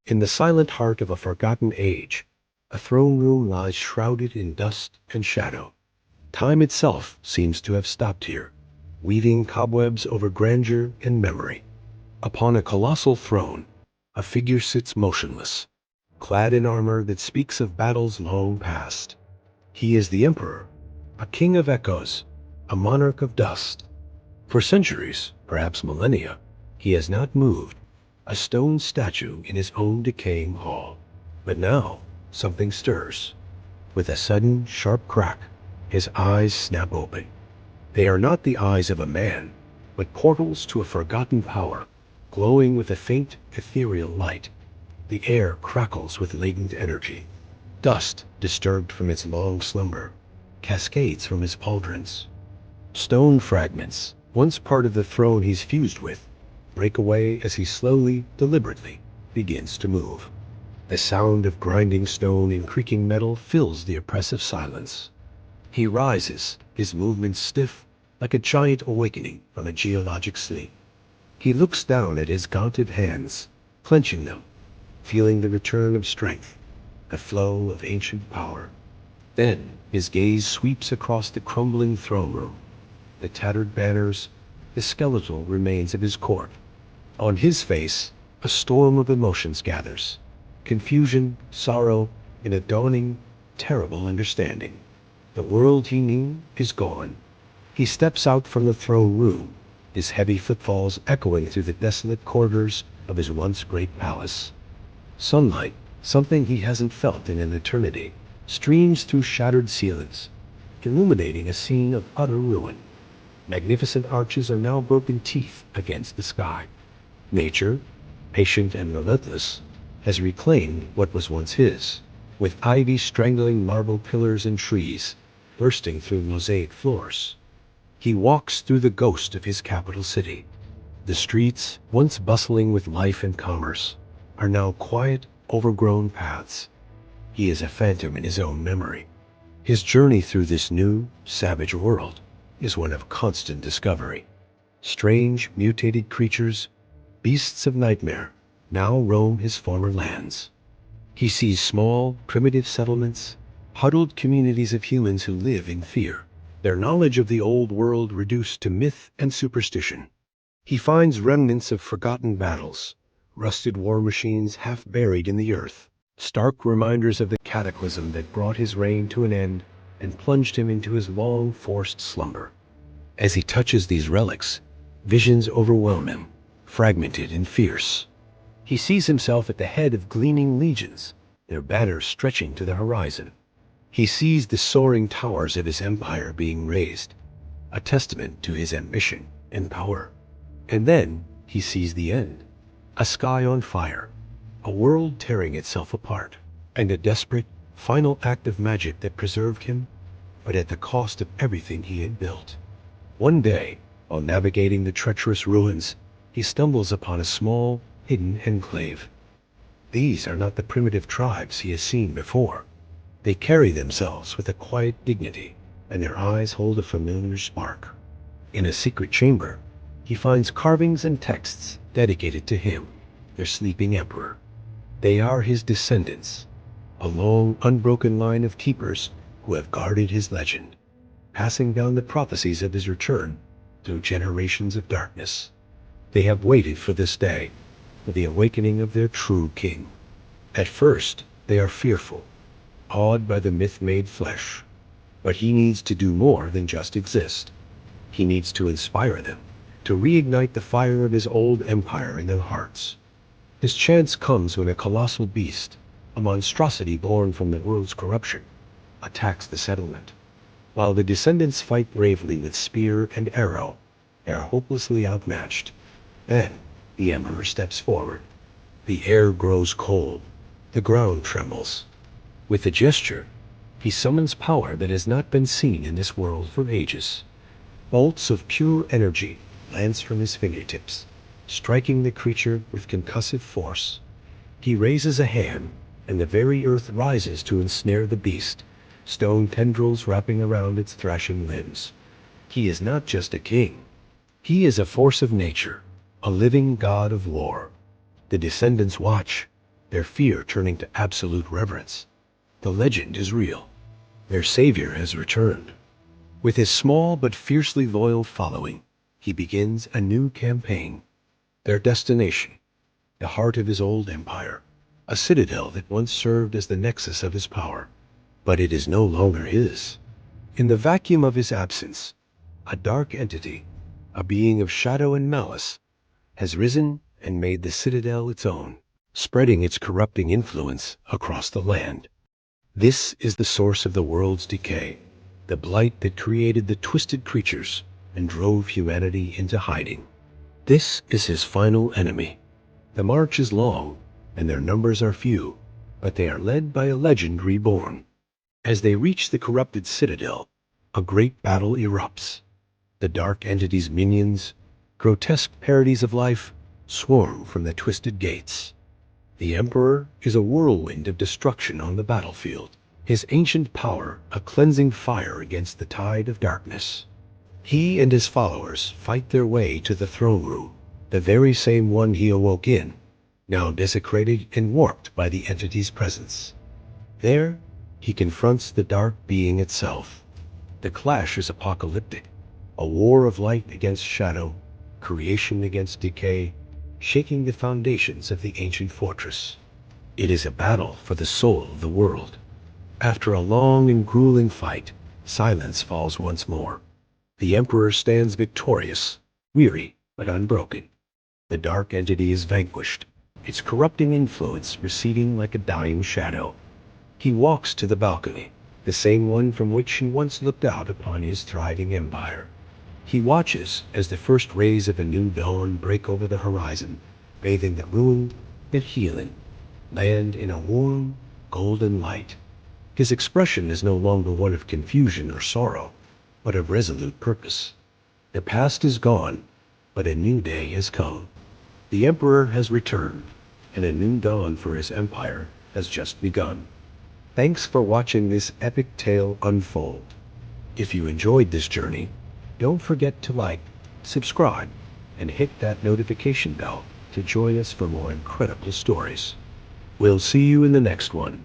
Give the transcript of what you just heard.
In the silent heart of a forgotten age, a throne room lies shrouded in dust and shadow. Time itself seems to have stopped here, weaving cobwebs over grandeur and memory. Upon a colossal throne, a figure sits motionless, clad in armor that speaks of battles long past. He is the Emperor, a king of echoes, a monarch of dust. For centuries, perhaps millennia, he has not moved, a stone statue in his own decaying hall. But now, something stirs. With a sudden, sharp crack, his eyes snap open. They are not the eyes of a man, but portals to a forgotten power, glowing with a faint, ethereal light. The air crackles with latent energy. Dust, disturbed from its long slumber, cascades from his pauldrons. Stone fragments, once part of the throne he's fused with, break away as he slowly, deliberately, begins to move. The sound of grinding stone and creaking metal fills the oppressive silence. He rises, his movements stiff, like a giant awakening from a geologic sleep. He looks down at his gauntlet hands, clenching them, feeling the return of strength, the flow of ancient power. Then his gaze sweeps across the crumbling throne room, the tattered banners, the skeletal remains of his court. On his face, a storm of emotions gathers. Confusion, sorrow, and a dawning, terrible understanding. The world he knew is gone. He steps out from the throne room, his heavy footfalls echoing through the desolate corridors of his once great palace. Sunlight, something he hasn't felt in an eternity, streams through shattered ceilings, illuminating a scene of utter ruin. Magnificent arches are now broken teeth against the sky. Nature, patient and relentless, has reclaimed what was once his, with ivy strangling marble pillars and trees bursting through mosaic floors. He walks through the ghost of his capital city. The streets, once bustling with life and commerce, are now quiet, overgrown paths. He is a phantom in his own memory. His journey through this new, savage world is one of constant discovery. Strange, mutated creatures, beasts of nightmare, now roam his former lands. He sees small, primitive settlements, huddled communities of humans who live in fear, their knowledge of the old world reduced to myth and superstition. He finds remnants of forgotten battles, rusted war machines half buried in the earth, stark reminders of the cataclysm that brought his reign to an end and plunged him into his long forced slumber. As he touches these relics, visions overwhelm him, fragmented and fierce. He sees himself at the head of gleaming legions, their banners stretching to the horizon. He sees the soaring towers of his empire being raised, a testament to his ambition and power. And then he sees the end, a sky on fire, a world tearing itself apart, and a desperate, final act of magic that preserved him, but at the cost of everything he had built. One day, while navigating the treacherous ruins, he stumbles upon a small, hidden enclave. These are not the primitive tribes he has seen before. They carry themselves with a quiet dignity, and their eyes hold a familiar spark. In a secret chamber, he finds carvings and texts dedicated to him, their sleeping emperor. They are his descendants, a long, unbroken line of keepers who have guarded his legend, passing down the prophecies of his return through generations of darkness. They have waited for this day, for the awakening of their true king. At first, they are fearful, awed by the myth-made flesh. But he needs to do more than just exist. He needs to inspire them, to reignite the fire of his old empire in their hearts. His chance comes when a colossal beast, a monstrosity born from the world's corruption, attacks the settlement. While the descendants fight bravely with spear and arrow, they are hopelessly outmatched. Then, the emperor steps forward. The air grows cold. The ground trembles. With a gesture, he summons power that has not been seen in this world for ages. Bolts of pure energy lance from his fingertips, striking the creature with concussive force. He raises a hand, and the very earth rises to ensnare the beast, stone tendrils wrapping around its thrashing limbs. He is not just a king. He is a force of nature, a living god of war. The descendants watch, their fear turning to absolute reverence. The legend is real. Their savior has returned. With his small but fiercely loyal following, he begins a new campaign. Their destination, the heart of his old empire, a citadel that once served as the nexus of his power. But it is no longer his. In the vacuum of his absence, a dark entity, a being of shadow and malice, has risen and made the citadel its own, spreading its corrupting influence across the land. This is the source of the world's decay, the blight that created the twisted creatures and drove humanity into hiding. This is his final enemy. The march is long, and their numbers are few, but they are led by a legend reborn. As they reach the corrupted citadel, a great battle erupts. The dark entity's minions, grotesque parodies of life, swarm from the twisted gates. The Emperor is a whirlwind of destruction on the battlefield, his ancient power a cleansing fire against the tide of darkness. He and his followers fight their way to the throne room, the very same one he awoke in, now desecrated and warped by the entity's presence. There, he confronts the dark being itself. The clash is apocalyptic, a war of light against shadow, creation against decay, shaking the foundations of the ancient fortress. It is a battle for the soul of the world. After a long and grueling fight, silence falls once more. The Emperor stands victorious, weary but unbroken. The dark entity is vanquished, its corrupting influence receding like a dying shadow. He walks to the balcony, the same one from which he once looked out upon his thriving empire. He watches as the first rays of a new dawn break over the horizon, bathing the moon and healing land in a warm, golden light. His expression is no longer one of confusion or sorrow, but of resolute purpose. The past is gone, but a new day has come. The Emperor has returned, and a new dawn for his empire has just begun. Thanks for watching this epic tale unfold. If you enjoyed this journey, don't forget to like, subscribe, and hit that notification bell to join us for more incredible stories. We'll see you in the next one.